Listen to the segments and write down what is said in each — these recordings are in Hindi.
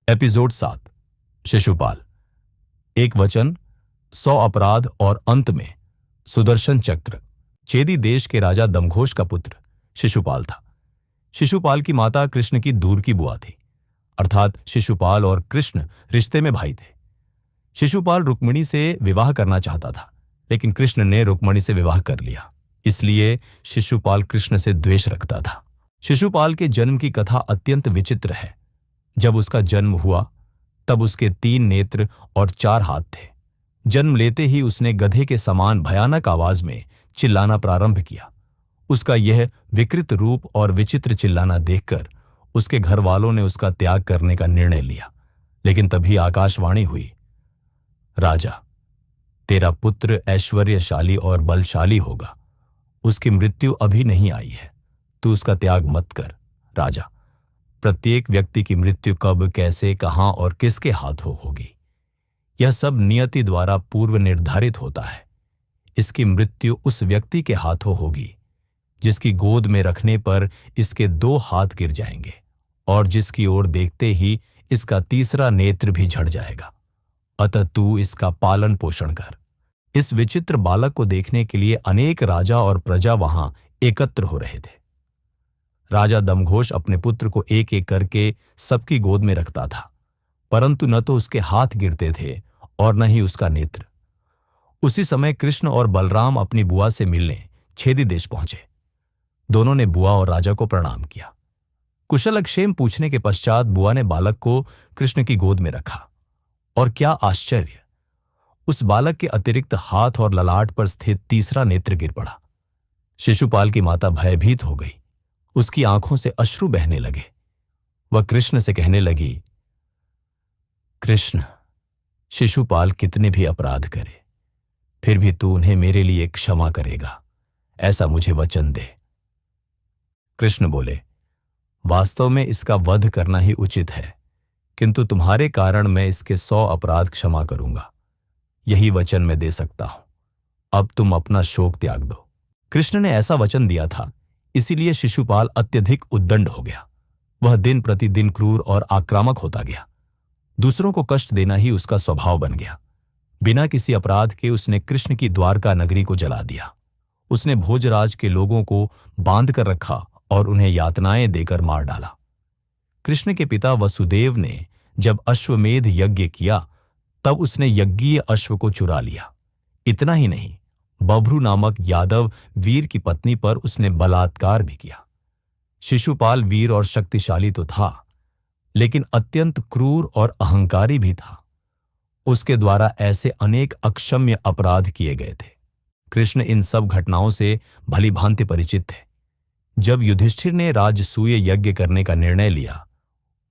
एपिसोड 7। शिशुपाल। एक वचन, 100 अपराध और अंत में सुदर्शन चक्र। चेदी देश के राजा दमघोष का पुत्र शिशुपाल था। शिशुपाल की माता कृष्ण की दूर की बुआ थी, अर्थात शिशुपाल और कृष्ण रिश्ते में भाई थे। शिशुपाल रुक्मिणी से विवाह करना चाहता था, लेकिन कृष्ण ने रुक्मिणी से विवाह कर लिया। इसलिए शिशुपाल कृष्ण से द्वेष रखता था। शिशुपाल के जन्म की कथा अत्यंत विचित्र है। जब उसका जन्म हुआ तब उसके 3 नेत्र और 4 हाथ थे। जन्म लेते ही उसने गधे के समान भयानक आवाज में चिल्लाना प्रारंभ किया। उसका यह विकृत रूप और विचित्र चिल्लाना देखकर उसके घर वालों ने उसका त्याग करने का निर्णय लिया। लेकिन तभी आकाशवाणी हुई, राजा, तेरा पुत्र ऐश्वर्यशाली और बलशाली होगा। उसकी मृत्यु अभी नहीं आई है, तू उसका त्याग मत कर। राजा, प्रत्येक व्यक्ति की मृत्यु कब, कैसे, कहां और किसके हाथों होगी, यह सब नियति द्वारा पूर्व निर्धारित होता है। इसकी मृत्यु उस व्यक्ति के हाथों होगी जिसकी गोद में रखने पर इसके 2 हाथ गिर जाएंगे और जिसकी ओर देखते ही इसका 3रा नेत्र भी झड़ जाएगा। अतः तू इसका पालन पोषण कर। इस विचित्र बालक को देखने के लिए अनेक राजा और प्रजा वहां एकत्र हो रहे थे। राजा दमघोष अपने पुत्र को एक एक करके सबकी गोद में रखता था, परंतु न तो उसके हाथ गिरते थे और न ही उसका नेत्र। उसी समय कृष्ण और बलराम अपनी बुआ से मिलने छेदी देश पहुंचे। दोनों ने बुआ और राजा को प्रणाम किया। कुशलक्षेम पूछने के पश्चात बुआ ने बालक को कृष्ण की गोद में रखा, और क्या आश्चर्य, उस बालक के अतिरिक्त हाथ और ललाट पर स्थित 3रा नेत्र गिर पड़ा। शिशुपाल की माता भयभीत हो गई। उसकी आंखों से अश्रु बहने लगे। वह कृष्ण से कहने लगी, कृष्ण, शिशुपाल कितने भी अपराध करे, फिर भी तू उन्हें मेरे लिए क्षमा करेगा, ऐसा मुझे वचन दे। कृष्ण बोले, वास्तव में इसका वध करना ही उचित है, किंतु तुम्हारे कारण मैं इसके 100 अपराध क्षमा करूंगा। यही वचन मैं दे सकता हूं। अब तुम अपना शोक त्याग दो। कृष्ण ने ऐसा वचन दिया था, इसीलिए शिशुपाल अत्यधिक उद्दंड हो गया। वह दिन प्रतिदिन क्रूर और आक्रामक होता गया। दूसरों को कष्ट देना ही उसका स्वभाव बन गया। बिना किसी अपराध के उसने कृष्ण की द्वारका नगरी को जला दिया। उसने भोजराज के लोगों को बांध कर रखा और उन्हें यातनाएं देकर मार डाला। कृष्ण के पिता वसुदेव ने जब अश्वमेध यज्ञ किया तब उसने यज्ञीय अश्व को चुरा लिया। इतना ही नहीं, बभ्रू नामक यादव वीर की पत्नी पर उसने बलात्कार भी किया। शिशुपाल वीर और शक्तिशाली तो था, लेकिन अत्यंत क्रूर और अहंकारी भी था। उसके द्वारा ऐसे अनेक अक्षम्य अपराध किए गए थे। कृष्ण इन सब घटनाओं से भली भांति परिचित थे। जब युधिष्ठिर ने राजसूय यज्ञ करने का निर्णय लिया,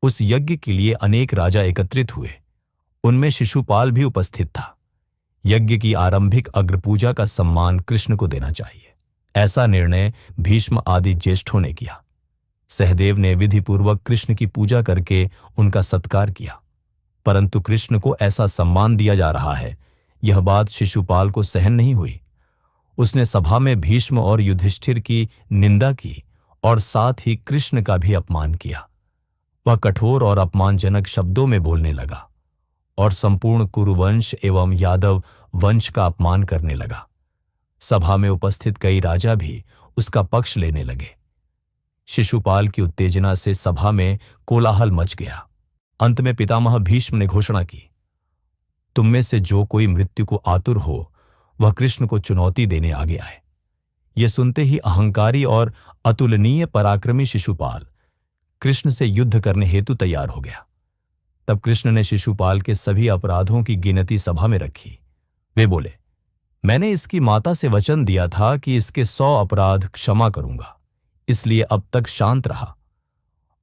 उस यज्ञ के लिए अनेक राजा एकत्रित हुए। उनमें शिशुपाल भी उपस्थित था। यज्ञ की आरंभिक अग्रपूजा का सम्मान कृष्ण को देना चाहिए, ऐसा निर्णय भीष्म आदि ज्येष्ठों ने किया। सहदेव ने विधिपूर्वक कृष्ण की पूजा करके उनका सत्कार किया, परंतु कृष्ण को ऐसा सम्मान दिया जा रहा है, यह बात शिशुपाल को सहन नहीं हुई। उसने सभा में भीष्म और युधिष्ठिर की निंदा की और साथ ही कृष्ण का भी अपमान किया। वह कठोर और अपमानजनक शब्दों में बोलने लगा और संपूर्ण कुरुवंश एवं यादव वंश का अपमान करने लगा। सभा में उपस्थित कई राजा भी उसका पक्ष लेने लगे। शिशुपाल की उत्तेजना से सभा में कोलाहल मच गया। अंत में पितामह भीष्म ने घोषणा की, तुम में से जो कोई मृत्यु को आतुर हो, वह कृष्ण को चुनौती देने आगे आए। यह सुनते ही अहंकारी और अतुलनीय पराक्रमी शिशुपाल कृष्ण से युद्ध करने हेतु तैयार हो गया। तब कृष्ण ने शिशुपाल के सभी अपराधों की गिनती सभा में रखी। वे बोले, मैंने इसकी माता से वचन दिया था कि इसके 100 अपराध क्षमा करूंगा, इसलिए अब तक शांत रहा।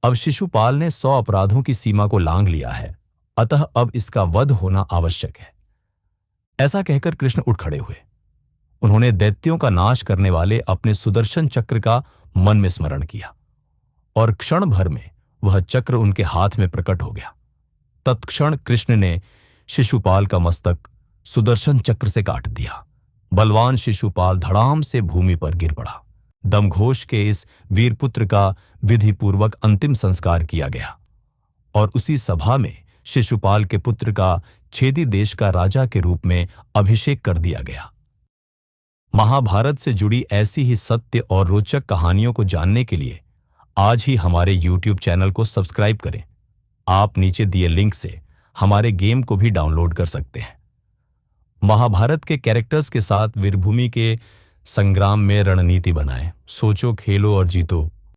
अब शिशुपाल ने 100 अपराधों की सीमा को लांघ लिया है, अतः अब इसका वध होना आवश्यक है। ऐसा कहकर कृष्ण उठ खड़े हुए। उन्होंने दैत्यों का नाश करने वाले अपने सुदर्शन चक्र का मन में स्मरण किया और क्षण भर में वह चक्र उनके हाथ में प्रकट हो गया। तत्क्षण कृष्ण ने शिशुपाल का मस्तक सुदर्शन चक्र से काट दिया। बलवान शिशुपाल धड़ाम से भूमि पर गिर पड़ा। दमघोष के इस वीरपुत्र का विधिपूर्वक अंतिम संस्कार किया गया और उसी सभा में शिशुपाल के पुत्र का छेदी देश का राजा के रूप में अभिषेक कर दिया गया। महाभारत से जुड़ी ऐसी ही सत्य और रोचक कहानियों को जानने के लिए आज ही हमारे YouTube चैनल को सब्सक्राइब करें। आप नीचे दिए लिंक से हमारे गेम को भी डाउनलोड कर सकते हैं। महाभारत के कैरेक्टर्स के साथ वीरभूमि के संग्राम में रणनीति बनाएं, सोचो, खेलो और जीतो।